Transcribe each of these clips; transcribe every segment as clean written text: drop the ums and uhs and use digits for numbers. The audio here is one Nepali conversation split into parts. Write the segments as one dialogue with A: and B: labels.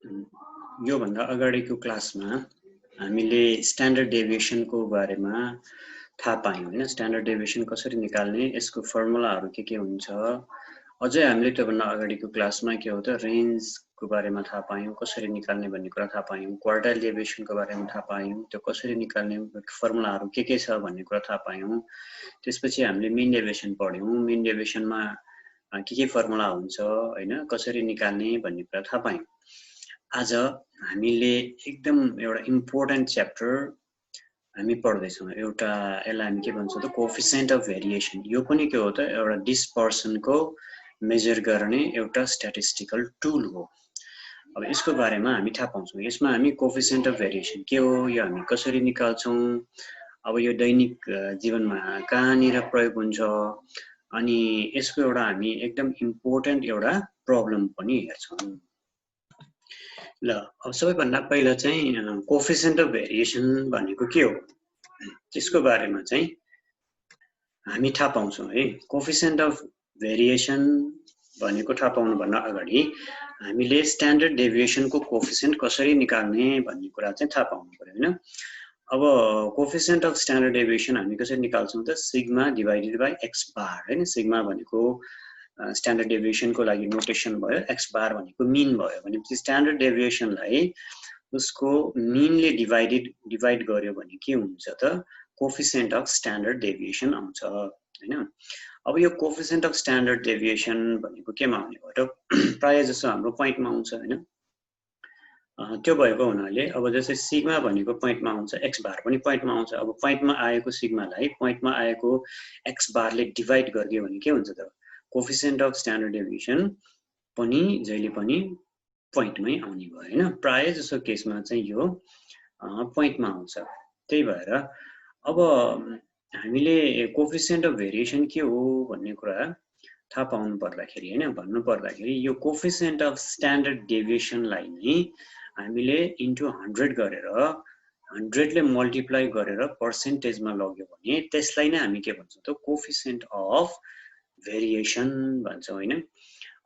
A: यो भन्दा अगाडिको क्लासमा हामीले स्ट्यान्डर्ड डेभिएसनको बारेमा थाहा पायौं हैन स्ट्यान्डर्ड डेभिएसन कसरी निकाल्ने यसको फर्मुलाहरु के हुन्छ अझै हामीले त्यो भन्दा अगाडिको क्लासमा के हो त रेन्जको बारेमा थाहा पायौं कसरी निकाल्ने भन्ने कुरा थाहा पायौं क्वार्टाइल डेभिएसनको बारेमा थाहा पायौं त्यो कसरी निकाल्ने फर्मुलाहरु के छ भन्ने कुरा थाहा पायौं त्यसपछि हामीले मिन डेभिएसन पढ्यौं मिन डेभिएसनमा के फर्मुला हुन्छ हैन कसरी निकाल्ने भन्ने कुरा थाहा पायौं आज हामीले एकदम एउटा इम्पोर्टेन्ट च्याप्टर हामी पढ्दैछौं एउटा यसलाई हामी के भन्छौं त कोएफिसिएन्ट अफ भेरिएसन यो पनि के हो त एउटा डिस्पर्सनको मेजर गर्ने एउटा स्ट्याटिस्टिकल टुल हो अब यसको बारेमा हामी थाहा पाउँछौं यसमा हामी कोएफिसिएन्ट अफ भेरिएसन के हो यो हामी कसरी निकाल्छौं अब यो दैनिक जीवनमा कहाँनिर प्रयोग हुन्छ अनि यसको एउटा हामी एकदम इम्पोर्टेन्ट एउटा प्रब्लम पनि हेर्छौं ल अब सबैभन्दा पहिला चाहिँ कोएफिसिएन्ट अफ भेरिएसन भनेको के हो त्यसको बारेमा चाहिँ हामी थाहा पाउँछौं है कोएफिसिएन्ट अफ भेरिएसन भनेको थाहा पाउनु भन्दा अगाडि हामीले स्ट्यान्डर्ड डेभिएसनको कोएफिसिएन्ट कसरी निकाल्ने भन्ने कुरा चाहिँ थाहा पाउनु पर्यो हैन अब कोएफिसिएन्ट अफ स्ट्यान्डर्ड डेभिएसन हामी कसरी निकाल्छौं त सिग्मा डिवाइडेड बाइ x बार हैन सिग्मा भनेको स्ट्यान्डर्ड डेभिएसनको लागि नोटेसन भयो x बार भनेको मिन भयो भनेपछि स्ट्यान्डर्ड डेभिएसनलाई उसको मिनले डिवाइड गर्यो भने के हुन्छ त कोएफिसिएन्ट अफ स्ट्यान्डर्ड डेभिएसन आउँछ हैन अब यो कोएफिसिएन्ट अफ स्ट्यान्डर्ड डेभिएसन भनेको केमा आउने हो त प्राय जसो हाम्रो पोइन्टमा आउँछ हैन त्यो भएको हुनाले अब जस्तै सिग्मा भनेको पोइन्टमा आउँछ x बार पनि पोइन्टमा आउँछ अब पोइन्टमा आएको सिग्मालाई पोइन्टमा आएको x बारले डिवाइड गरिदियो भने के हुन्छ त कोएफिसिएन्ट अफ स्ट्यान्डर्ड डेभिएसन पनि जहिले पनि पोइन्टमै आउने भयो हैन प्राय जसो केसमा चाहिँ यो पोइन्टमा आउँछ त्यही भएर अब हामीले कोएफिसिएन्ट अफ भेरिएसन के हो भन्ने कुरा थाहा पाउनु पर्दाखेरि हैन भन्नु पर्दाखेरि यो कोएफिसिएन्ट अफ स्ट्यान्डर्ड डेभिएसनलाई नै हामीले इन्टु 100 गरेर 100 ले मल्टिप्लाई गरेर पर्सेन्टेजमा लग्यो भने त्यसलाई नै हामी के भन्छौं त कोएफिसिएन्ट अफ भेरिएसन भन्छौं हैन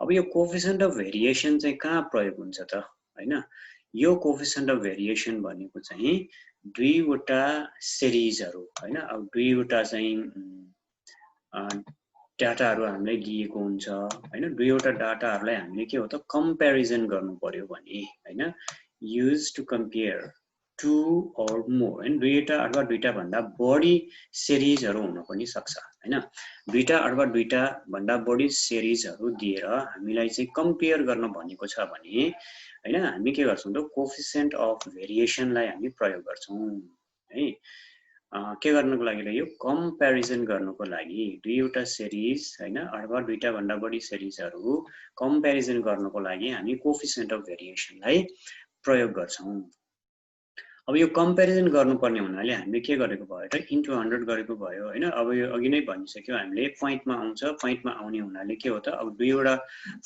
A: अब यो कोएफिसिएन्ट अफ भेरिएसन चाहिँ कहाँ प्रयोग हुन्छ त हैन यो कोएफिसिएन्ट अफ भेरिएसन भनेको चाहिँ दुईवटा सिरिजहरु हैन अब दुईवटा चाहिँ डाटाहरु हामीलाई दिएको हुन्छ हैन दुईवटा डाटाहरुलाई हामीले के हो त कम्प्यारिजन गर्नु पर्यो भने हैन use to compare two or more हैन दुईटा अथवा दुईटा भन्दा बढी सिरिजहरु हुन पनि सक्छ हैन दुईटा अथवा दुईटा भन्दा बढी सिरिजहरु दिएर हामीलाई चाहिँ कम्पेयर गर्न भनेको छ भने हैन हामी के गर्छौं त कोएफिसिएन्ट अफ भेरिएसनलाई हामी प्रयोग गर्छौं है के गर्नको लागि यो कम्प्यारिजन गर्नको लागि दुईवटा सिरिज हैन अथवा दुईटा भन्दा बढी सिरिजहरु कम्प्यारिजन गर्नको लागि हामी कोएफिसिएन्ट अफ भेरिएसनलाई प्रयोग गर्छौं अब यो कम्प्यारिजन गर्नुपर्ने हुनाले हामीले के गरेको भयो त इन्टु 100 गरेको भयो हैन अब यो अघि नै भनिसक्यो हामीले पोइन्टमा आउँछ पोइन्टमा आउने हुनाले के हो त अब दुईवटा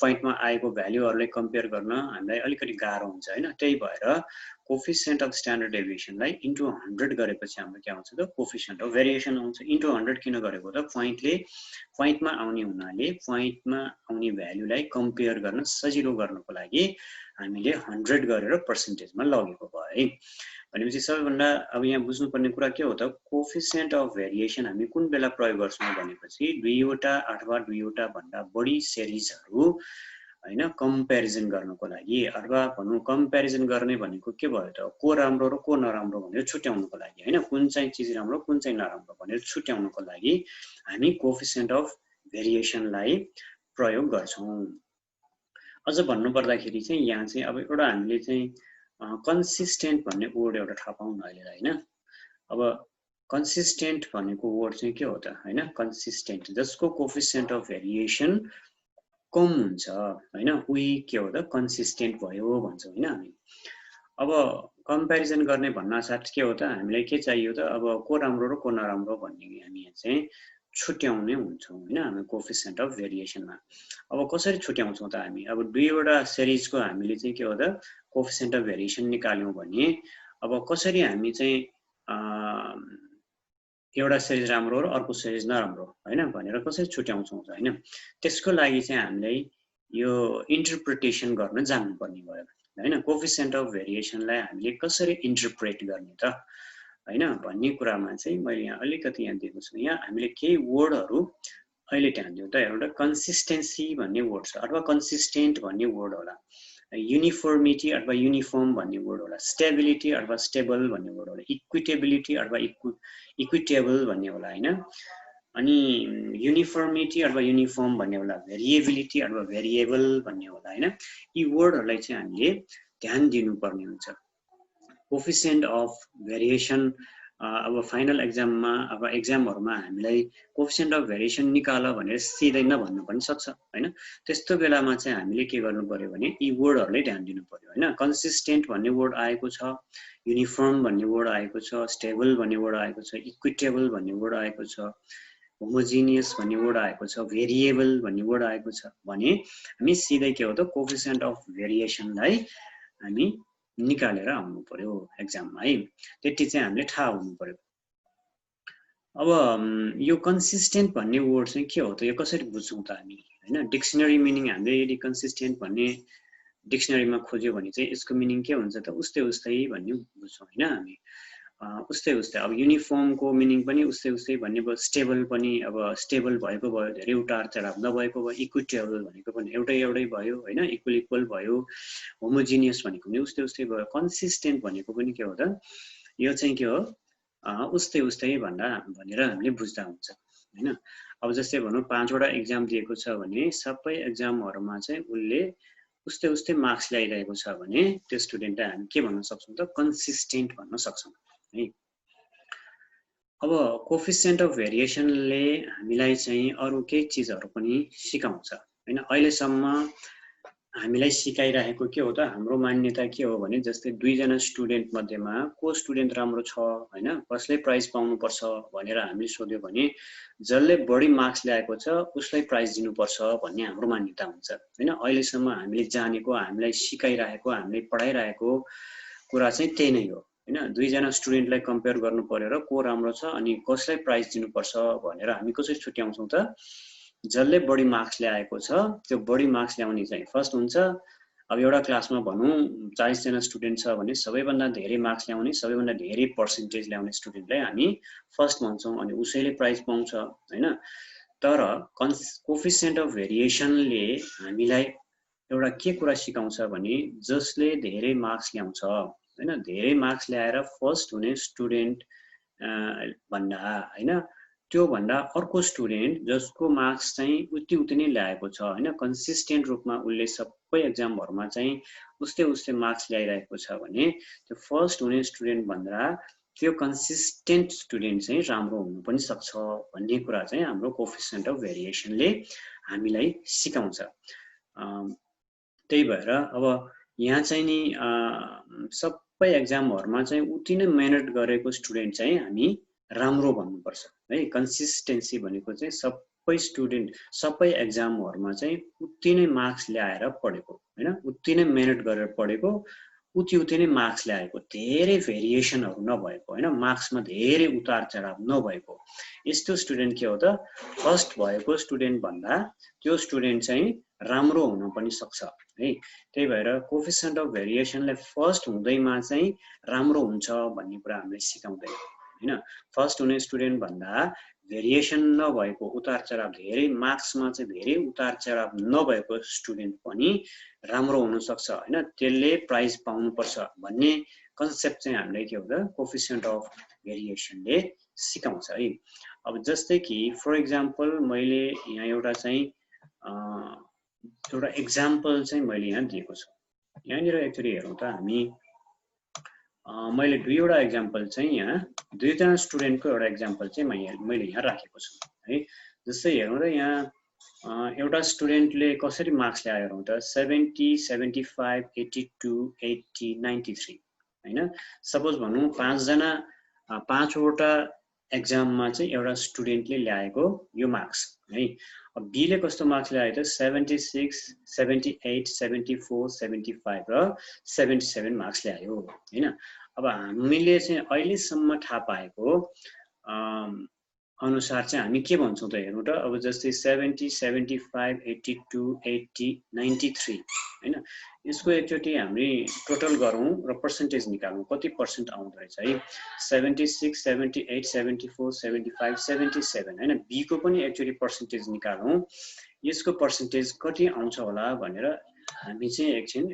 A: पोइन्टमा आएको भ्यालुहरुलाई कम्पेयर गर्न हामीलाई अलिकति गाह्रो हुन्छ हैन त्यही भएर कोएफिसिएन्ट अफ स्ट्यान्डर्ड डेभिएसनलाई इन्टु 100 गरेपछि हाम्रो के आउँछ त कोएफिसिएन्ट अफ भेरिएसन आउँछ इन्टु 100 किन गरेको त पोइन्टमा आउने हुनाले पोइन्टमा आउने भ्यालुलाई कम्पेयर गर्न सजिलो गर्नको लागि हामीले 100 गरेर पर्सेन्टेजमा लगेको भयो है भनेपछि सबैभन्दा अब यहाँ बुझ्नुपर्ने कुरा के हो त कोएफिसिएन्ट अफ भेरिएसन हामी कुन बेला प्रयोग गर्छौं भनेपछि दुईवटा अथवा दुईवटा भन्दा बढी सिरिजहरु हैन कम्प्यारिजन गर्नको लागि अथवा भन्नु कम्प्यारिजन गर्ने भनेको के भयो त को राम्रो र को नराम्रो भनेर छुट्याउनको लागि हैन कुन चाहिँ चीज राम्रो कुन चाहिँ नराम्रो भनेर छुट्याउनको लागि हामी कोएफिसिएन्ट अफ भेरिएसनलाई प्रयोग गर्छौं अझ भन्नु पर्दाखेरि चाहिँ यहाँ चाहिँ अब एउटा हामीले चाहिँ कन्सिस्टेन्ट भन्ने वर्ड एउटा थाहा पाउँ न अहिले हैन अब कन्सिस्टेन्ट भनेको वर्ड चाहिँ के हो त हैन कन्सिस्टेन्ट जसको कोएफिसिएन्ट अफ भेरिएसन कम हुन्छ हैन उही के हो त कन्सिस्टेन्ट भयो भन्छौं हैन हामी अब कम्प्यारिजन गर्ने भन्नासाथ के हो त हामीलाई के चाहियो त अब को राम्रो र को नराम्रो भन्ने हामी चाहिँ छुट्याउने हुन्छौं हैन हामी कोएफिसिएन्ट अफ भेरिएसनमा अब कसरी छुट्याउँछौं त हामी अब दुईवटा सिरिजको हामीले चाहिँ के हो त कोएफिसिएन्ट अफ भेरिएसन निकाल्यौं भने अब कसरी हामी चाहिँ एउटा सिरिज राम्रो र अर्को सिरिज नराम्रो हैन भनेर कसरी छुट्याउँछौं हैन त्यसको लागि चाहिँ हामीलाई यो इन्टरप्रिटेसन गर्न जान्नु पर्ने भयो हैन कोएफिसिएन्ट अफ भेरिएसनलाई हामीले कसरी इन्टरप्रेट गर्ने त हैन भन्ने कुरामा चाहिँ मैले यहाँ अलिकति यहाँ दिएको छु यहाँ हामीले केही वर्डहरु अहिले ध्यान दिउँ त एउटा कन्सिस्टेन्सी भन्ने वर्ड छ अथवा कन्सिस्टेन्ट भन्ने वर्ड होला युनिफर्मिटी अथवा युनिफर्म भन्ने वर्ड होला स्टेबिलिटी अथवा स्टेबल भन्ने वर्ड होला इक्विटेबिलिटी अथवा इक्विटेबल भन्ने होला हैन अनि युनिफर्मिटी अथवा युनिफर्म भन्ने होला भेरिएबिलिटी अथवा भेरिएबल भन्ने होला हैन यी वर्डहरुलाई चाहिँ हामीले ध्यान दिनुपर्ने हुन्छ कोएफिसिएन्ट अफ भेरिएसन अब फाइनल एक्जाममा अब एक्जामहरुमा हामीलाई कोएफिसिएन्ट अफ भेरिएसन निकाल भनेर सिधै नभन्न पनि सक्छ हैन त्यस्तो बेलामा चाहिँ हामीले के गर्नु पर्यो भने यी वर्डहरुलाई ध्यान दिनु पर्यो हैन कन्सिस्टेन्ट भन्ने वर्ड आएको छ युनिफर्म भन्ने वर्ड आएको छ स्टेबल भन्ने वर्ड आएको छ इक्विटेबल भन्ने वर्ड आएको छ होमोजिनियस भन्ने वर्ड आएको छ भेरिएबल भन्ने वर्ड आएको छ भने हामी सिधै के हो त कोएफिसिएन्ट अफ भेरिएसनलाई हामी निकालेर आउनु पर्यो एक्जाममा है त्यति चाहिँ हामीले थाहा हुनु पर्यो अब यो कन्सिस्टेन्ट भन्ने वर्ड चाहिँ के हो त यो कसरी बुझ्छौं त हामी हैन डिक्सनरी मिनिङ हामीले यदि कन्सिस्टेन्ट भन्ने डिक्सनरीमा खोज्यो भने चाहिँ यसको मिनिङ के हुन्छ त उस्तै उस्तै भन्ने बुझ्छौं हैन हामी उस्तै उस्तै अब युनिफर्मको मिनिङ पनि उस्तै उस्तै भन्ने भयो स्टेबल पनि अब स्टेबल भएको भयो धेरै उतार चढाव नभएको भयो इक्विटेबल भनेको पनि एउटै भयो हैन इक्वल भयो होमोजिनियस भनेको पनि उस्तै उस्तै भयो कन्सिस्टेन्ट भनेको पनि के हो त यो चाहिँ के हो उस्तै उस्तै भनेर हामीले बुझ्दा हुन्छ हैन अब जस्तै भनौं 5 वटा एक्जाम दिएको छ भने सबै एक्जामहरुमा चाहिँ उले उस्तै उस्तै मार्क्स ल्याइरहेको छ भने त्यो स्टुडेन्टलाई हामी के भन्न सक्छौं त कन्सिस्टेन्ट भन्न सक्छौं है अब कोएफिसिएन्ट अफ भेरिएसनले हामीलाई चाहिँ अरु केही चीजहरु पनि सिकाउँछ हैन अहिले सम्म हामीलाई सिकाइरहेको के हो त हाम्रो मान्यता के हो भने जस्तै दुई जना स्टुडेन्ट मध्येमा को स्टुडेन्ट राम्रो छ हैन कसले प्राइज पाउनु पर्छ भनेर हामीले सोध्यो भने जसले बढी मार्क्स ल्याएको छ उसलाई प्राइज दिनुपर्छ भन्ने हाम्रो मान्यता हुन्छ हैन अहिले सम्म हामीले जानेको हामीलाई सिकाइरहेको हामीले पढाइरहेको कुरा चाहिँ त्यही नै हो हैन दुई जना स्टुडेन्टलाई कम्पेयर गर्नु पर्यो र को राम्रो छ अनि कसलाई प्राइज दिनुपर्छ भनेर हामी कसरी छुट्याउँछौं त जसले बढी मार्क्स ल्याएको छ त्यो बढी मार्क्स ल्याउने चाहिँ फर्स्ट हुन्छ अब एउटा क्लासमा भनौं 40 जना स्टुडेन्ट छ भने सबैभन्दा धेरै मार्क्स ल्याउने सबैभन्दा धेरै पर्सेन्टेज ल्याउने स्टुडेन्टलाई हामी फर्स्ट भन्छौं अनि उसैले प्राइज पाउँछ हैन तर कोएफिसिएन्ट अफ भेरिएसनले हामीलाई एउटा के कुरा सिकाउँछ भने जसले धेरै मार्क्स ल्याउँछ हैन धेरै मार्क्स ल्याएर फर्स्ट हुने स्टुडेन्ट भन्दा हैन त्यो भन्दा अर्को स्टुडेन्ट जसको मार्क्स चाहिँ उति नै ल्याएको छ हैन कन्सिस्टेन्ट रूपमा उले सबै एक्जामहरुमा चाहिँ उस्तै मार्क्स ल्याइरहेको छ भने त्यो फर्स्ट हुने स्टुडेन्ट भन्दा त्यो कन्सिस्टेन्ट स्टुडेन्ट चाहिँ राम्रो हुनु पनि सक्छ भन्ने कुरा चाहिँ हाम्रो कोएफिसिएन्ट अफ भेरिएसनले हामीलाई सिकाउँछ त्यही भएर अब यहाँ चाहिँ नि सबै एक्जामहरुमा चाहिँ उति नै मेहनत गरेको स्टुडेन्ट चाहिँ हामी राम्रो भन्नुपर्छ है कन्सिस्टेन्सी भनेको चाहिँ सबै स्टुडेन्ट सबै एक्जामहरुमा चाहिँ उति नै मार्क्स ल्याएर पढेको हैन उति नै मेहनत गरेर पढेको उति नै मार्क्स ल्याएको धेरै भेरिएसनहरु नभएको हैन मार्क्समा धेरै उतार चढाव नभएको यस्तो स्टुडेन्ट के हो त फर्स्ट भएको स्टुडेन्ट भन्दा त्यो स्टुडेन्ट चाहिँ राम्रो हुन पनि सक्छ है त्यही भएर कोएफिसिएन्ट अफ भेरिएसनले फर्स्ट हुँदैमा चाहिँ राम्रो हुन्छ भन्ने कुरा हामीले सिकाउँदैन हैन फर्स्ट हुने स्टुडेन्ट भन्दा भेरिएसन नभएको उतार चढाव धेरै मार्क्समा चाहिँ धेरै उतार चढाव नभएको स्टुडेन्ट पनि राम्रो हुन सक्छ हैन त्यसले प्राइज पाउनु पर्छ भन्ने कन्सेप्ट चाहिँ हामीले के हो त कोएफिसिएन्ट अफ भेरिएसनले सिकाउँछ है अब जस्तै कि फर एक्जाम्पल मैले यहाँ एउटा एक्जाम्पल चाहिँ मैले यहाँ दिएको छु यहाँनिर एकचोटी हेरौँ त हामी मैले दुईवटा एक्जाम्पल चाहिँ यहाँ दुईजना स्टुडेन्टको एउटा एक्जाम्पल चाहिँ मैले यहाँ राखेको छु है जस्तै हेरौँ त यहाँ एउटा स्टुडेन्टले कसरी मार्क्स ल्यायो हेरौँ त 70 75 82 80 93 हैन सपोज भनौं 5 जना 5 वटा एक्जाममा चाहिँ एउटा स्टुडेन्टले ल्याएको यो मार्क्स है अब बी ले कस्तो मार्क्स ल्यायो त 76 78 74 75 र 77 मार्क्स ल्यायो हैन अब हामीले चाहिँ अहिले सम्म थाहा पाएको अनुसार चाहिँ हामी के भन्छौं त हेर्नु त अब जस्तै 70 75 82 80 93 हैन यसको एकचोटि हामी टोटल गरौँ र पर्सेन्टेज निकालौँ कति पर्सेन्ट आउँदो रहेछ है 76 78 74 75 77 हैन बी को पनि एकचोटि पर्सेन्टेज निकालौँ यसको पर्सेन्टेज कति आउँछ होला भनेर हामी चाहिँ एकछिन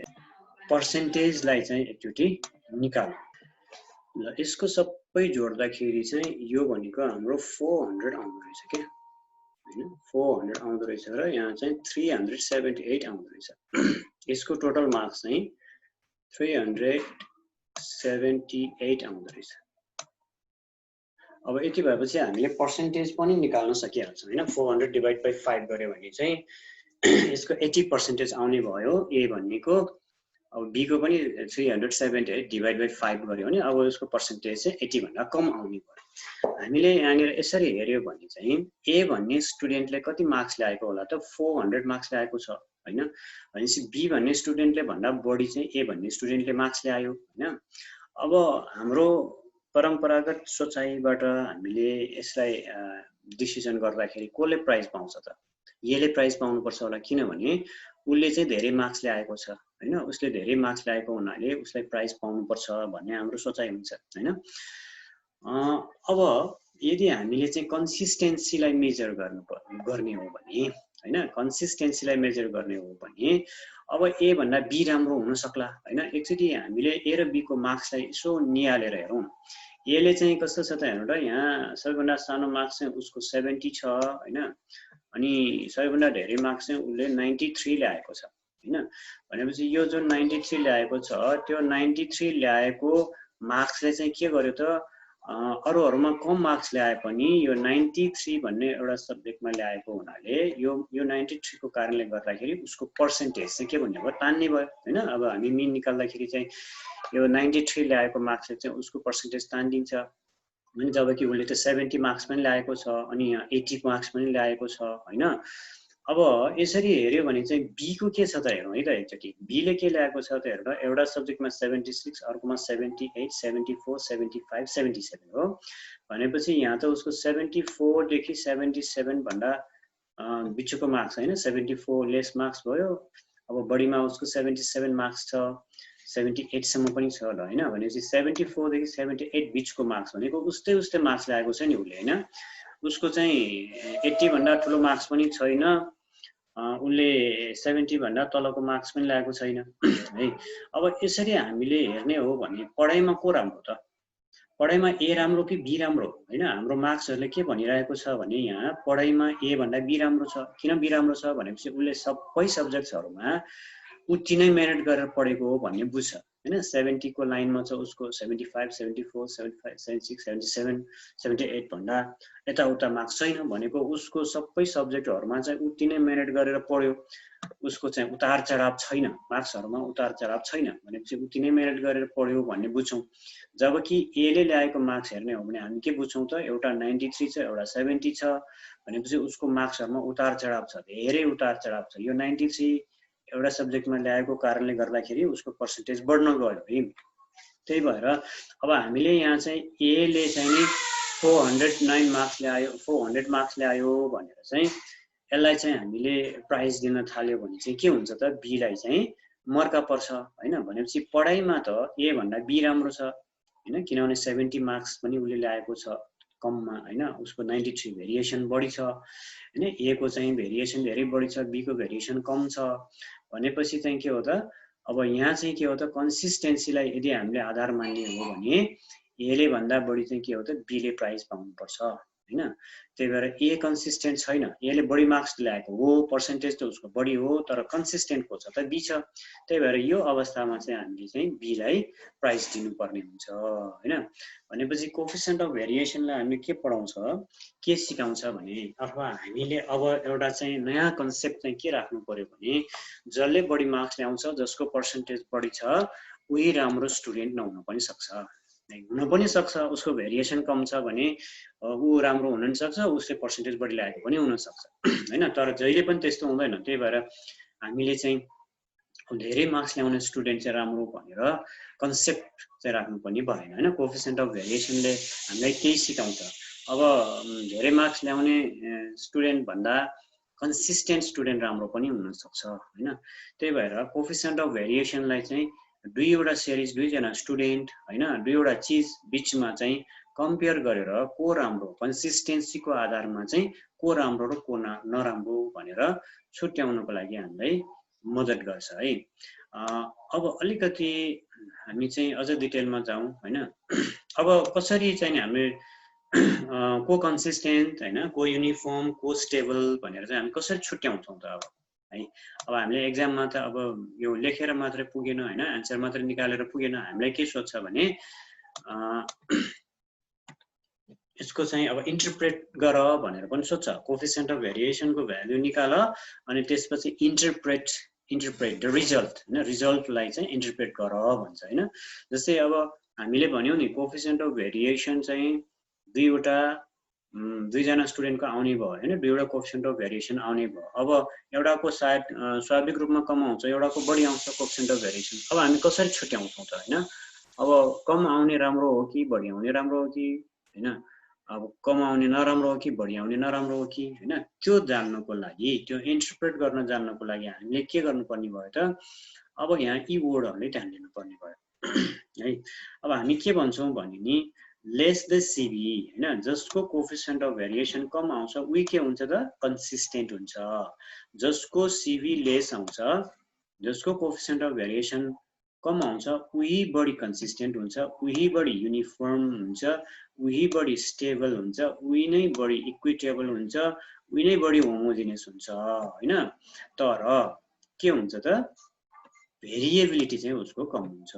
A: पर्सेन्टेजलाई चाहिँ एकचोटि निकालौँ ल यसको सबै जोड्दाखेरि चाहिँ यो भनेको हाम्रो 400 आउँदो रहेछ के हैन 400 आउँदो रहेछ र यहाँ चाहिँ 378 आउँदो रहेछ यसको टोटल मार्क्स चाहिँ 378 आउँदो रहेछ अब यति भएपछि हामीले पर्सेन्टेज पनि निकाल्न सकिहाल्छौँ हैन 400 डिवाइड बाइ 5 गर्यो भने चाहिँ यसको 80% आउने भयो ए भन्नेको अब बी को पनि 378 डिवाइड बाइ 5 गर्यो भने अब यसको पर्सेन्टेज चाहिँ 80 भन्दा कम आउने भयो हामीले यहाँनिर यसरी हेर्यो भने चाहिँ ए भन्ने स्टुडेन्टले कति मार्क्स ल्याएको होला त 400 मार्क्स ल्याएको छ हैन भनेपछि बी भन्ने स्टुडेन्टले भन्दा बढी चाहिँ ए भन्ने स्टुडेन्टले मार्क्स ल्यायो हैन अब हाम्रो परम्परागत सोचाइबाट हामीले यसलाई डिसिजन गर्दाखेरि कसले प्राइज पाउँछ त यसले प्राइज पाउनु पर्छ होला किनभने उले चाहिँ धेरै मार्क्स ल्याएको छ हैन उसले धेरै मार्क्स ल्याएको हुनाले उसलाई प्राइज पाउनु पर्छ भन्ने हाम्रो सोचाइ हुन्छ हैन अब यदि हामीले चाहिँ कन्सिस्टेन्सीलाई मेजर गर्ने हो भने हैन कन्सिस्टेन्सीलाई मेजर गर्ने हो भने अब ए भन्दा बी राम्रो हुन सक्ला हैन एकचोटी हामीले ए र बी को मार्क्सलाई यसो निहालेर हेरौँ एले चाहिँ कस्तो छ त हेर्नु त यहाँ सबैभन्दा सानो मार्क्स चाहिँ उसको 70 छ हैन अनि सबैभन्दा धेरै मार्क्स चाहिँ उले 93 ल्याएको छ हैन भनेपछि यो जुन 93 ल्याएको छ त्यो 93 ल्याएको मार्क्सले चाहिँ के गर्यो त अरूहरुमा कम मार्क्स ल्याए पनि यो 93 भन्ने एउटा सब्जेक्टमा ल्याएको हुनाले यो 93 को कारणले गर्दाखेरि उसको पर्सेन्टेज चाहिँ के भन्ने भयो तान्ने भयो हैन अब हामी मिन निकाल्दाखेरि चाहिँ यो 93 ल्याएको मार्क्सले चाहिँ उसको पर्सेन्टेज तान्दिन्छ अनि जबकि उले त 70 मार्क्स पनि ल्याएको छ अनि यहाँ 80 मार्क्स पनि ल्याएको छ हैन अब यसरी हेर्यो भने चाहिँ बी को के छ त हेरौँ है त एकचोटी बी ले के ल्याएको छ त हेर्नु एउटा सब्जेक्टमा 76 अर्कोमा 78 74 75 77 हो भनेपछि यहाँ त उसको 74 देखि 77 भन्दा बिचको मार्क्स हैन 74 लेस मार्क्स भयो अब बढीमा उसको 77 मार्क्स छ 78 सम्म पनि छ ल हैन भनेपछि 74 देखि 78 बिचको मार्क्स भनेको उस्तै मार्क्स ल्याएको छ नि उले हैन उसको चाहिँ 80 भन्दा ठुलो मार्क्स पनि छैन उले 70 भन्दा तलको मार्क्स पनि ल्याएको छैन है अब यसरी हामीले हेर्ने हो भने पढाइमा को राम्रो त पढाइमा ए राम्रो कि बी राम्रो हैन हाम्रो मार्क्सहरुले के भनिरहेको छ भने यहाँ पढाइमा ए भन्दा बी राम्रो छ किन बी राम्रो छ भनेपछि उले सबै सब्जेक्ट्सहरुमा उति नै मेहनत गरेर पढेको हो भन्ने बुझ्छ हैन 70 को लाइनमा छ उसको 75 74 75 76 77 78 भन्दा यताउता मार्क्स छैन भनेको उसको सबै सब्जेक्टहरुमा चाहिँ उति नै मेहनत गरेर पढ्यो उसको चाहिँ उतार चढाव छैन मार्क्सहरुमा उतार चढाव छैन भनेपछि उति नै मेहनत गरेर पढ्यो भन्ने बुझ्छौं जबकि ए ले ल्याएको मार्क्स हेर्ने हो भने हामी के बुझ्छौं त एउटा 93 छ एउटा 70 छ भनेपछि उसको मार्क्सहरुमा उतार चढाव छ धेरै उतार चढाव छ यो 93 एउटा सब्जेक्टमा ल्याएको कारणले गर्दाखेरि उसको पर्सेन्टेज बढ्न गयो है त्यही भएर अब हामीले यहाँ चाहिँ ए ले चाहिँ 409 मार्क्स ल्यायो 400 मार्क्स ल्यायो भनेर चाहिँ यसलाई चाहिँ हामीले प्राइज दिन थाल्यो भने चाहिँ के हुन्छ त बी लाई चाहिँ मर्का पर्छ हैन भनेपछि पढाइमा त ए भन्दा बी राम्रो छ हैन किनभने 70 मार्क्स पनि उले ल्याएको छ कममा हैन उसको 93 भेरिएसन बढी छ हैन ए को चाहिँ भेरिएसन धेरै बढी छ बी को भेरिएसन कम छ भनेपछि चाहिँ के हो त अब यहाँ चाहिँ के हो त कन्सिस्टेन्सीलाई यदि हामीले आधार मान्ने हो भने ए ले भन्दा बढी चाहिँ के हो त बी ले प्राइज पाउनु पर्छ हैन त्यही भएर ए कन्सिस्टेन्ट छैन ए ले बढी मार्क्स ल्याएको हो पर्सेन्टेज त उसको बढी हो तर कन्सिस्टेन्ट को छ त बी छ त्यही भएर यो अवस्थामा चाहिँ हामीले चाहिँ बी लाई प्राइज दिनुपर्ने हुन्छ हैन भनेपछि कोएफिसिएन्ट अफ भेरिएसनलाई हामीले के पढाउँछ के सिकाउँछ भने अथवा हामीले अब एउटा चाहिँ नयाँ कन्सेप्ट चाहिँ के राख्नु पर्यो भने जसले बढी मार्क्स ल्याउँछ जसको पर्सेन्टेज बढी छ उही राम्रो स्टुडेन्ट नहुन पनि सक्छ हुन पनि सक्छ उसको भेरिएसन कम छ भने उ राम्रो हुन पनि सक्छ उसले पर्सेन्टेज बढी ल्याएको पनि हुन सक्छ हैन तर जहिले पनि त्यस्तो हुँदैन त्यही भएर हामीले चाहिँ धेरै मार्क्स ल्याउने स्टुडेन्ट चाहिँ राम्रो भनेर कन्सेप्ट चाहिँ राख्नु पनि भएन हैन कोएफिसिएन्ट अफ भेरिएसनले हामीलाई केही सिकाउँछ अब धेरै मार्क्स ल्याउने स्टुडेन्ट भन्दा कन्सिस्टेन्ट स्टुडेन्ट राम्रो पनि हुन सक्छ हैन। त्यही भएर कोफिसिएन्ट अफ भेरिएसनलाई चाहिँ दुईवटा सिरिज दुईजना स्टुडेन्ट हैन दुईवटा चीज बीचमा चाहिँ कम्पेयर गरेर को राम्रो कन्सिस्टेन्सीको आधारमा चाहिँ को राम्रो र को नराम्रो भनेर छुट्याउनको लागि हामीलाई मद्दत गर्छ है। अब अलिकति हामी चाहिँ अझ डिटेलमा जाउँ हैन। अब कसरी चाहिँ हामी को कन्सिस्टेन्ट हैन को युनिफर्म को स्टेबल भनेर चाहिँ हामी कसरी छुट्याउँछौँ त अब है। अब हामीले एक्जाममा त अब यो लेखेर मात्रै पुगेन हैन आन्सर मात्रै निकालेर पुगेन। हामीलाई के सोध्छ भने यसको चाहिँ अब इन्टरप्रेट गर भनेर पनि सोध्छ। कोफिसिएन्ट अफ भेरिएसनको भ्यालु निकाल अनि त्यसपछि इन्टरप्रेट द रिजल्ट हैन रिजल्टलाई चाहिँ इन्टरप्रेट गर भन्छ हैन। जस्तै अब हामीले भन्यौ नि कोफिसिएन्ट अफ भेरिएसन चाहिँ दुईजना स्टुडेन्टको आउने भयो हैन दुईवटा कोफिसिएन्ट अफ भेरिएसन आउने भयो। अब एउटाको सायद स्वाभाविक रूपमा कम आउँछ एउटाको बढी आउँछ कोफिसिएन्ट अफ भेरिएसन। अब हामी कसरी छुट्याउँछौँ त हैन। अब कम आउने राम्रो हो कि बढी आउने राम्रो हो कि हैन अब कम आउने नराम्रो हो कि बढी आउने नराम्रो हो कि हैन त्यो जान्नको लागि त्यो इन्टरप्रेट गर्न जान्नको लागि हामीले के गर्नुपर्ने भयो त अब यहाँ यी वर्डहरुले ध्यान दिनुपर्ने भयो है। अब हामी के भन्छौँ भने नि लेस द सिभी हैन जसको कोफिसिएन्ट अफ भेरिएसन कम आउँछ उही के हुन्छ त कन्सिस्टेन्ट हुन्छ। जसको सिभी लेस आउँछ जसको कोफिसिएन्ट अफ भेरिएसन कम आउँछ उही बढी कन्सिस्टेन्ट हुन्छ उही बढी युनिफर्म हुन्छ उही बढी स्टेबल हुन्छ उही नै बढी इक्विटेबल हुन्छ उही नै बढी होमोजिनियस हुन्छ हैन। तर के हुन्छ त भेरिएबिलिटी चाहिँ उसको कम हुन्छ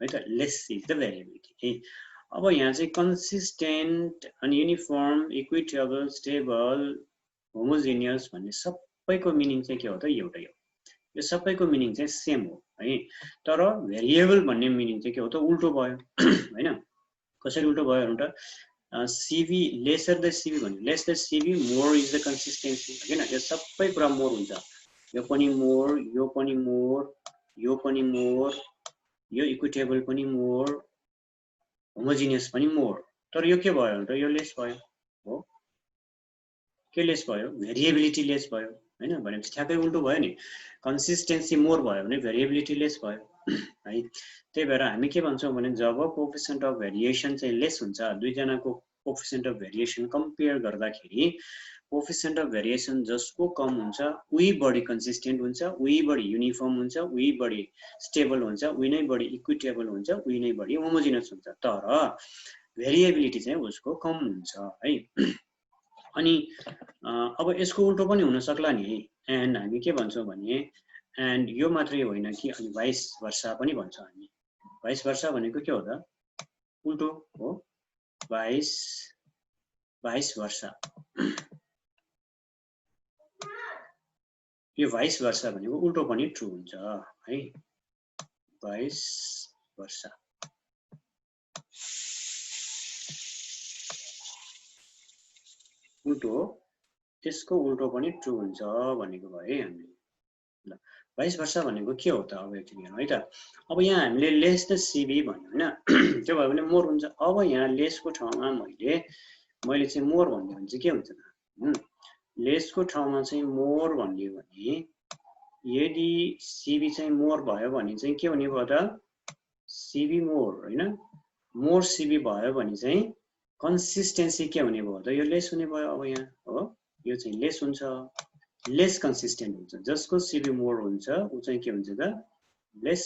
A: है त लेस इज द भेरिएबिलिटी। अब यहाँ चाहिँ कन्सिस्टेन्ट अनि युनिफर्म इक्विटेबल स्टेबल होमोजिनियस भन्ने सबैको मिनिङ चाहिँ के हो त एउटै हो। यो सबैको मिनिङ चाहिँ सेम हो है। तर भेरिएबल भन्ने मिनिङ चाहिँ के हो त उल्टो भयो हैन। कसरी उल्टो भयो भने त सिभी लेसर द सिभी भन्यो lace the CV more is the consistency हैन। यो सबै कुरा मोर हुन्छ यो पनि मोर यो पनि मोर यो पनि मोर यो इक्विटेबल पनि मोर होमोजिनियस पनि मोर। तर यो के भयो भने त यो लेस भयो हो के लेस भयो भेरिएबिलिटी लेस भयो हैन। भनेपछि ठ्याक्कै उल्टो भयो नि कन्सिस्टेन्सी मोर भयो भने भेरिएबिलिटी लेस भयो है। त्यही भएर हामी के भन्छौँ भने जब कोफिसिएन्ट अफ भेरिएसन चाहिँ लेस हुन्छ दुईजनाको कोफिसिएन्ट अफ भेरिएसन कम्पेयर गर्दाखेरि कोफिसिएन्ट अफ भेरिएसन जसको कम हुन्छ उही बढी कन्सिस्टेन्ट हुन्छ उही बढी युनिफर्म हुन्छ उही बढी स्टेबल हुन्छ उही नै बढी इक्विटेबल हुन्छ उही नै बढी होमोजिनियस हुन्छ। तर भेरिएबिलिटी चाहिँ उसको कम हुन्छ है। अनि अब यसको उल्टो पनि हुन सक्ला नि एन्ड हामी के भन्छौँ भने एन्ड यो मात्रै होइन कि अनि भाइस वर्सा पनि भन्छौँ हामी। भाइस वर्सा भनेको के हो त उल्टो हो भाइस वर्सा। यो भाइस वर्सा भनेको उल्टो पनि ट्रु हुन्छ है भाइस वर्सा। उल्टो त्यसको उल्टो पनि ट्रु हुन्छ भनेको भयो है हामीले। ल भाइस वर्सा भनेको के हो त अब एकचोटि हेरौँ है त। अब यहाँ हामीले लेस द सिभी भन्यो हैन त्यो भयो भने मोर हुन्छ। अब यहाँ लेसको ठाउँमा मैले चाहिँ मोर भन्दियो भने चाहिँ के हुन्छ त लेसको ठाउँमा चाहिँ मोर भन्दियो भने यदि सिभी चाहिँ मोर भयो भने चाहिँ के हुने भयो त सिभी मोर हैन मोर सिभी भयो भने चाहिँ कन्सिस्टेन्सी के हुने भयो त यो लेस हुने भयो। अब यहाँ हो यो चाहिँ लेस हुन्छ लेस कन्सिस्टेन्ट हुन्छ। जसको सिभी मोर हुन्छ उ चाहिँ के हुन्छ त लेस।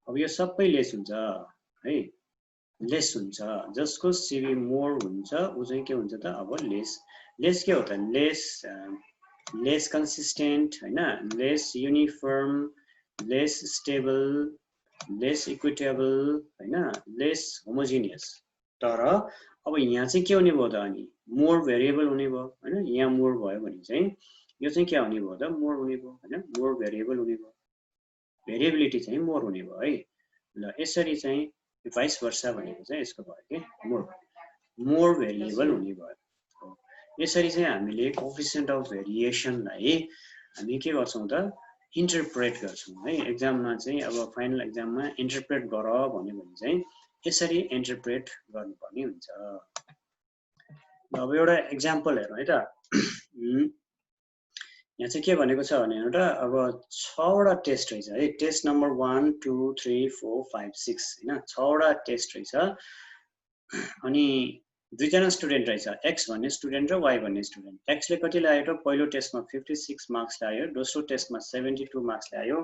A: अब यो सबै लेस हुन्छ है लेस हुन्छ। जसको सिभी मोर हुन्छ उ चाहिँ के हुन्छ त अब लेस के हो त लेस कन्सिस्टेन्ट हैन lace uniform lace stable lace equitable हैन लेस होमोजिनियस। तर अब यहाँ चाहिँ के हुने भयो त अनि मोर भेरिएबल हुने भयो हैन। यहाँ मोर भयो भने चाहिँ यो चाहिँ के हुने भयो त मोर हुने भयो हैन मोर भेरिएबल हुने भयो भेरिएबिलिटी चाहिँ मोर हुने भयो है। ल यसरी चाहिँ भाइस वर्सा भनेको चाहिँ यसको भयो के मोर भेरिएबल हुने भयो। यसरी चाहिँ हामीले कोफिसिएन्ट अफ भेरिएसनलाई हामी के गर्छौँ त इन्टरप्रेट गर्छौँ है। एक्जाममा चाहिँ अब फाइनल एक्जाममा इन्टरप्रेट गर भन्यो भने चाहिँ यसरी इन्टरप्रेट गर्नुपर्ने हुन्छ। अब एउटा एक्जाम्पल हेरौँ है त। यहाँ चाहिँ के भनेको छ भने एउटा अब 6 वटा टेस्ट रहेछ है टेस्ट नम्बर 1 2 3 4 5 6 हैन 6 वटा टेस्ट रहेछ अनि दुईजना स्टुडेन्ट रहेछ x भन्ने स्टुडेन्ट र y भन्ने स्टुडेन्ट x ले कति ल्यायो त पहिलो टेस्टमा 56 मार्क्स ल्यायो दोस्रो टेस्टमा 72 मार्क्स ल्यायो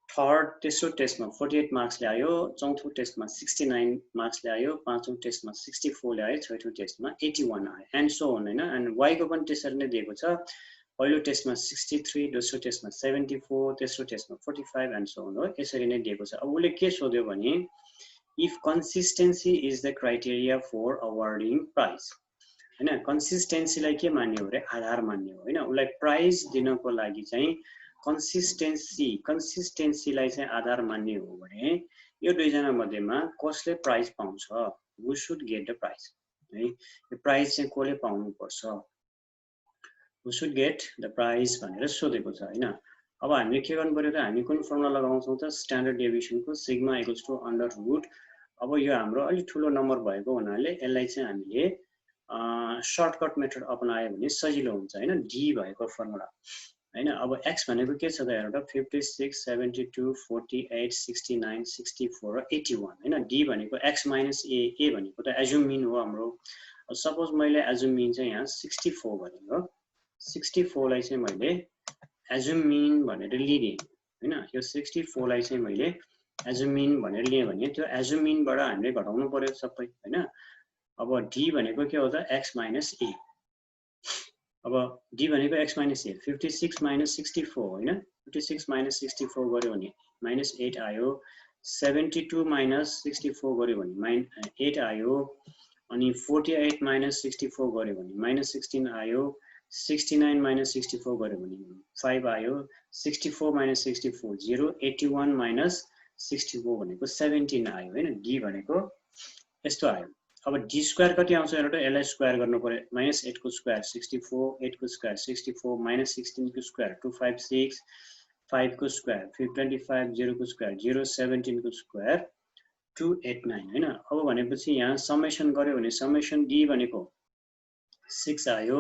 A: थर्ड तेस्रो टेस्टमा 48 मार्क्स ल्यायो चौथो टेस्टमा 69 मार्क्स ल्यायो पाँचौं टेस्टमा 64 ल्यायो छैठौं टेस्टमा 81 आयो एन्ड सो अन हैन एन्ड y को पनि त्यसरी नै दिएको छ पहिलो टेस्टमा 63 दोस्रो टेस्टमा 74 तेस्रो टेस्टमा 45 एन्ड सो अन हो यसरी नै दिएको छ अब उले के सोध्यो भने if consistency is the criteria for awarding prize हैन consistency लाई के मान्ने हो रे आधार मान्ने हो हैन उलाई प्राइज दिनको लागि चाहिँ consistency लाई चाहिँ आधार मान्ने हो भने यो दुईजना मध्येमा कसले प्राइज पाउँछ who should get the prize है यो प्राइज चाहिँ कोले पाउनु पर्छ who should get the prize भनेर सोधेको छ हैन अब हामीले के गर्नु पर्यो त हामी कुन फर्मुला लगाउँछौं त स्ट्यान्डर्ड डेभिएसनको sigma equals to under root अब यो हाम्रो अलि ठूलो नम्बर भएको हुनाले यसलाई चाहिँ हामीले सर्टकट मेथड अपनायो भने सजिलो हुन्छ हैन डी भएको फर्मुला हैन अब x भनेको के छ त हेर्नु त 56 72 48 69 64 र 81 हैन d भनेको x - a भनेको त एज्युम मिन हो हाम्रो सपोज मैले एज्युम मिन चाहिँ यहाँ 64 भनेको 64 लाई चाहिँ मैले एज्युम मिन भनेर लिएँ हैन यो 64 लाई चाहिँ मैले एज्युम मिन भनेर लिएँ भने त्यो एज्युम मिनबाट हामीले घटाउनु पर्यो सबै हैन अब d भनेको के हो त x - a अब d भनेको x - a 56 - 64 हैन 56 - 64 गर्यो भने -8 आयो 72 - 64 गर्यो भने -8 आयो अनि 48 - 64 गर्यो भने -16 आयो 69 - 64 गर्यो भने 5 आयो 64 - 64 0 81 - 64 भनेको 17 आयो हैन d भनेको यस्तो आयो अब d स्क्वायर कति आउँछ हेर्नु त यसलाई स्क्वायर गर्नु पर्यो -8 को स्क्वायर 64 8 को स्क्वायर 64 -16 को स्क्वायर 256 5 को स्क्वायर 25 0 को स्क्वायर 0 17 को स्क्वायर 289 हैन अब भनेपछि यहाँ समेसन गर्यो भने समेसन d भनेको 6 आयो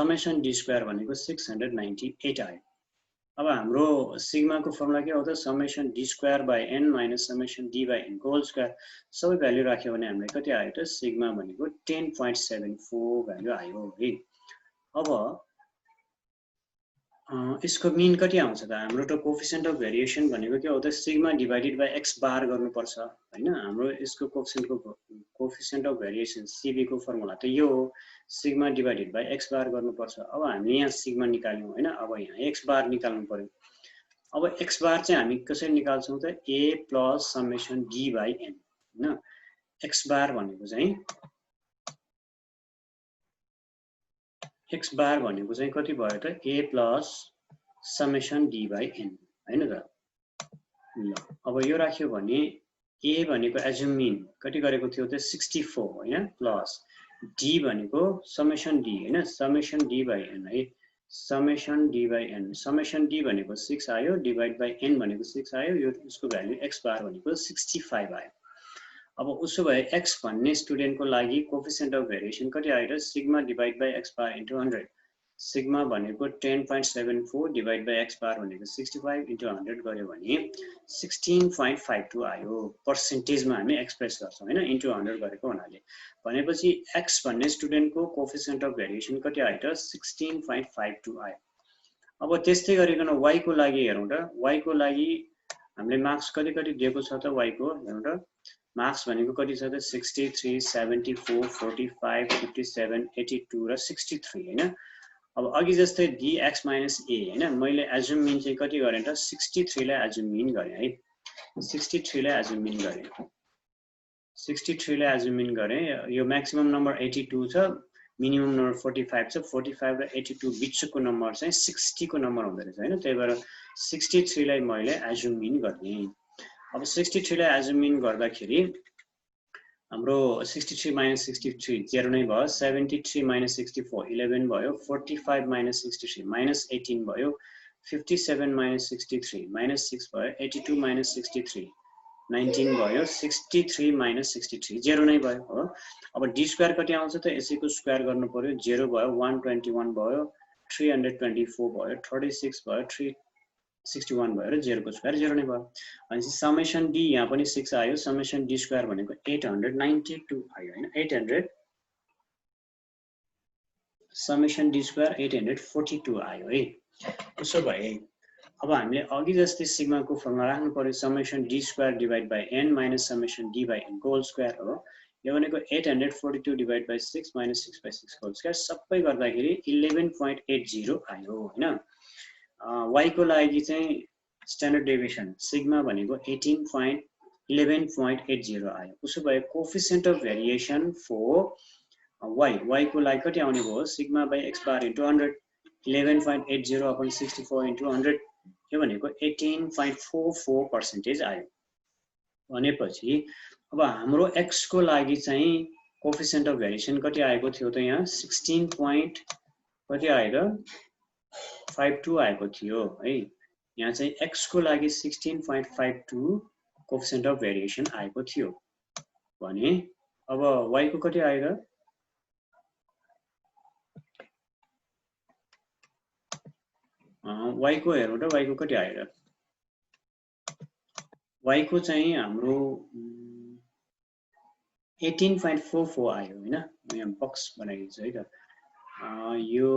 A: समेसन d स्क्वायर भनेको 698 आयो अब हाम्रो सिग्मा को फर्मुला के हो त summation d square by n minus summation d by n को होल स्क्वायर सबै भ्यालु राख्यो भने हामीलाई कति आयो त सिग्मा भनेको 10.74 भ्यालु आयो है अब यसको मिन कति आउँछ त हाम्रो त कोएफिसिएन्ट अफ भेरिएसन भनेको के हो त सिग्मा डिवाइडेड बाइ x बार गर्नु पर्छ हैन हाम्रो यसको कोएफिसिएन्ट अफ भेरिएसन cb को फर्मुला त यो हो सिग्मा डिवाइडेड बाइ x बार गर्नु पर्छ अब हामीले यहाँ सिग्मा निकाल्यौं हैन अब यहाँ x बार निकाल्नु पर्यो अब x बार चाहिँ हामी कसरी निकाल्छौं त a + summation d by n हैन x बार भनेको चाहिँ कति भयो त a + summation d by n हैन त ल अब यो राख्यो भने a भनेको एज्युम मिन कति गरेको थियो त 64 हैन प्लस d भनेको समेसन d हैन समेसन d बाइ n है summation d by n summation d भनेको 6 आयो डिवाइड बाइ n भनेको 6 आयो यो यसको भ्यालु x बार भनेको 65 आयो अब उसो भए x भन्ने स्टुडेन्टको लागि कोएफिसिएन्ट अफ भेरिएसन कति आयो त sigma divide by x bar into 100 sigma भनेको 10.74 डिवाइड बाइ x बार भनेको 65 इन्टु 100 गर्यो भने 16.52 आयो पर्सेन्टेजमा हामी एक्सप्रेस गर्छौं हैन इन्टु 100 गरेको हुनाले भनेपछि x भन्ने स्टुडेन्टको कोएफिसिएन्ट अफ भेरिएसन कति आयो त 16.52 आयो अब त्यस्तै गरिकन y को लागि हेरौं त y को लागि हामीले मार्क्स कति दिएको छ त y को हेरौं त मार्क्स भनेको कति छ त 63 74 45 57 82 र 63 हैन अब अघि जस्तै dx - a हैन मैले एज्युम मिन चाहिँ कति गरे त 63 लाई एज्युम मिन गरे है 63 लाई एज्युम मिन गरे 63 लाई एज्युम मिन गरे यो म्याक्सिमम नम्बर 82 छ मिनिमम नम्बर 45 छ 45 र 82 बिचको नम्बर चाहिँ 60 को नम्बर हुँदै रहेछ हैन त्यही भएर 63 लाई मैले एज्युम मिन गर्ने अब 63 लाई एज्युम मिन गर्दाखेरि हाम्रो 63 - 63 0 नै भयो 73 - 64 11 भयो 45 - 63 -18 भयो 57 - 63 -6 भयो 82 - 63 19 भयो 63 minus 63 0 नै भयो हो अब d स्क्वायर कति आउँछ त यसैको स्क्वायर गर्नु पर्यो 0 भयो 121 भयो 324 भयो 36 भयो 361 भयो र 0 को स्क्वायर 0 नै भयो अनि समेसन d यहाँ पनि 6 आयो समेसन d स्क्वायर भनेको 892 आयो हैन 800 समेसन d स्क्वायर 842 आयो है उसो भए अब हामीले अघि जस्तै सिग्मा को फर्मुला राख्नु पर्यो summation d square divide by n minus summation d by n whole square हो यो भनेको 842 divide by 6 minus 6 by 6 whole square सबै गर्दाखेरि 11.80 आयो हैन y को लागि चाहिँ स्ट्यान्डर्ड डेभिएसन सिग्मा भनेको 11.80 आयो उसो भए coefficient of variation for y को लागि कति आउने भयो sigma by x bar into 100 11.80 upon 64 into 100 यो भनेको 18.44% आयो भनेपछि अब हाम्रो x को लागि चाहिँ कोएफिसिएन्ट अफ भेरिएसन कति आएको थियो त यहाँ 16 कति आयो त 52 आएको थियो है यहाँ चाहिँ x को लागि 16.52 कोएफिसिएन्ट अफ भेरिएसन आएको थियो भने अब y को कति आयो त y को हेरौँ त y को कति आयो त y को चाहिँ हाम्रो 18.44 आयो हैन यहाँ बक्स बनाइदिन्छु है त यो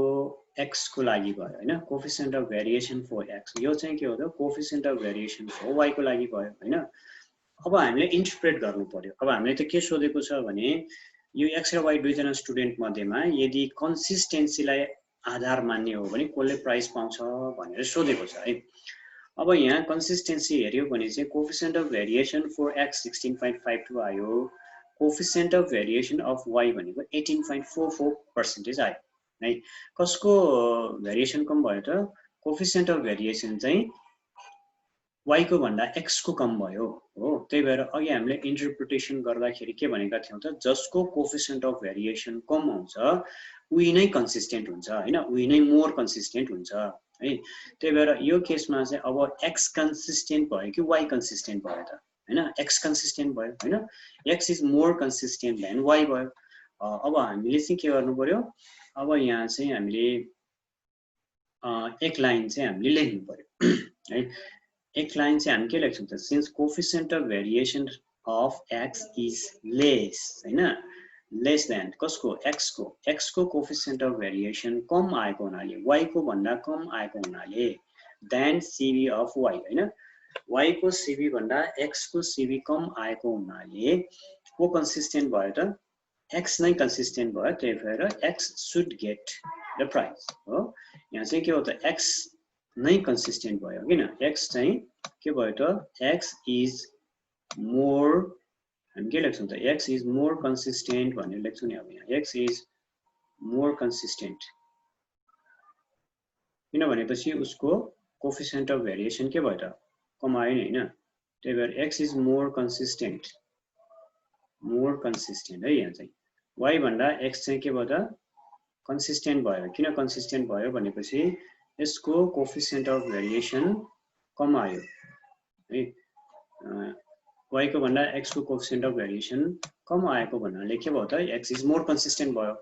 A: x को लागि भयो हैन coefficient of variation for x यो चाहिँ के हो त coefficient of variation for y को लागि भयो हैन अब हामीले इन्टरप्रेट गर्नु पर्यो अब हामीले त के सोधेको छ भने यो x र y दुई जना स्टुडेन्ट मध्येमा यदि कन्सिस्टेन्सीलाई आधार मान्ने हो भने कसले प्राइज पाउँछ भनेर सोधेको छ है अब यहाँ कन्सिस्टेन्सी हेर्यो भने चाहिँ coefficient of variation for x 16.52 आयो coefficient of variation of y भनेको 18.44% आयो है कसको भेरिएसन कम भयो त कोएफिसिएन्ट अफ भेरिएसन चाहिँ y को भन्दा x को कम भयो हो त्यही भएर अघि हामीले इन्टरप्रिटेसन गर्दाखेरि के भनेका थियौं त जसको कोएफिसिएन्ट अफ भेरिएसन कम आउँछ उही नै कन्सिस्टेन्ट हुन्छ हैन उही नै मोर कन्सिस्टेन्ट हुन्छ है त्यही भएर यो केसमा चाहिँ अब x कन्सिस्टेन्ट भयो कि y कन्सिस्टेन्ट भयो त हैन x कन्सिस्टेन्ट भयो हैन x is more consistent than y भयो अब हामीले चाहिँ के गर्नु पर्यो अब यहाँ चाहिँ हामीले एक लाइन चाहिँ हामीले लेख्नु पर्यो है एक लाइन चाहिँ हामी के लेख्छौं त since coefficient of variation of x is lace हैन लेस देन कसको x को कोएफिसिएन्ट अफ भेरिएसन कम आएको हुनाले y को भन्दा कम आएको हुनाले देन cv अफ y हैन y को cv भन्दा x को cv कम आएको हुनाले को कन्सिस्टेन्ट भयो त x नै कन्सिस्टेन्ट भयो त्यही भएर x should get the prize हो यहाँ चाहिँ के हो त x नै कन्सिस्टेन्ट भयो किन x चाहिँ के भयो त x इज मोर हामी के लेख्छौं त x इज मोर कन्सिस्टेन्ट भनेर लेख्छौं नि अब यहाँ x इज मोर कन्सिस्टेन्ट किन भनेपछि उसको कोएफिसिएन्ट अफ भेरिएसन के भयो त कम आयो नि हैन त्यही भएर x इज मोर कन्सिस्टेन्ट है यहाँ चाहिँ y भन्दा x चाहिँ के भयो त कन्सिस्टेन्ट भयो किन कन्सिस्टेन्ट भयो भनेपछि यसको कोएफिसिएन्ट अफ भेरिएसन कम आयो है y को भन्दा x को कोएफिसिएन्ट अफ भेरिएसन कम आएको भन्नाले के भयो त x इज मोर कन्सिस्टेन्ट भयो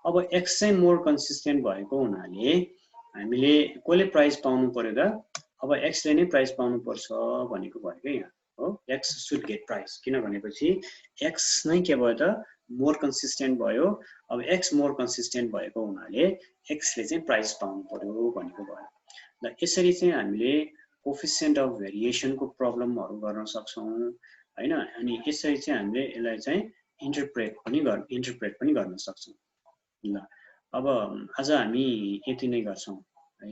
A: अब x चाहिँ मोर कन्सिस्टेन्ट भएको हुनाले हामीले कसले प्राइज पाउनु पर्यो त अब x ले नै प्राइज पाउनु पर्छ भनेको भयो के यहाँ हो x शुड गेट प्राइज किन भनेपछि x नै के भयो त मोर कन्सिस्टेन्ट भयो अब x मोर कन्सिस्टेन्ट भएको हुनाले x ले चाहिँ प्राइज पाउनु पर्यो भनेको भयो ल यसरी चाहिँ हामीले कोएफिसिएन्ट अफ भेरिएसन को प्रब्लमहरु गर्न सक्छौं हैन अनि यसरी चाहिँ हामीले यसलाई चाहिँ इन्टरप्रेट पनि गर्न सक्छौं ल अब आज हामी यति नै गर्छौं है